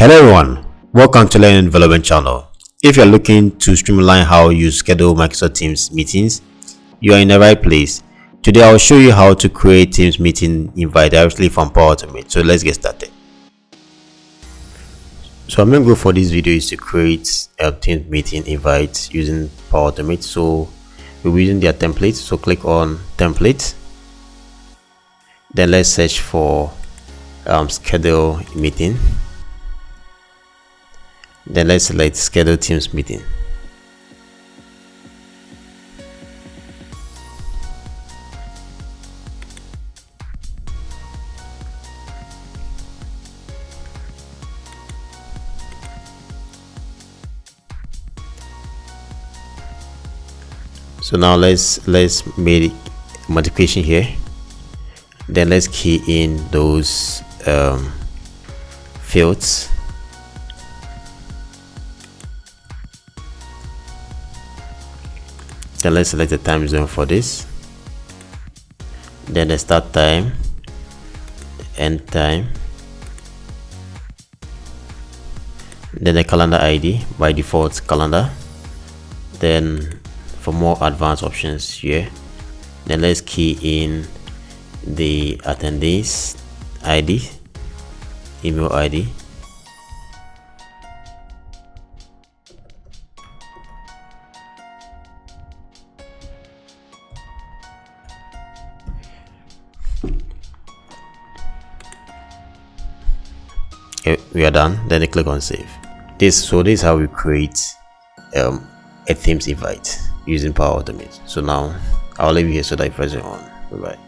Hello everyone, welcome to Learning Development channel. If you're looking to streamline how you schedule Microsoft Teams meetings, you are in the right place. Today I'll show you how to create Teams meeting invite directly from Power Automate. So let's get started. So our main goal for this video is to create a Teams meeting invite using Power Automate. So we'll be using their template. So click on template. Then let's search for schedule meeting. Then let's select schedule Teams meeting. So now let's make modification here. Then let's key in those fields. Then let's select the time zone for this. Then the start time, end time. Then the calendar ID, by default calendar. Then for more advanced options here, then let's key in the attendees ID, email ID. Okay, we are done. Then click on save. This is how we create a Teams invite using Power Automate. So now I'll leave you here so that you press it on. Bye bye.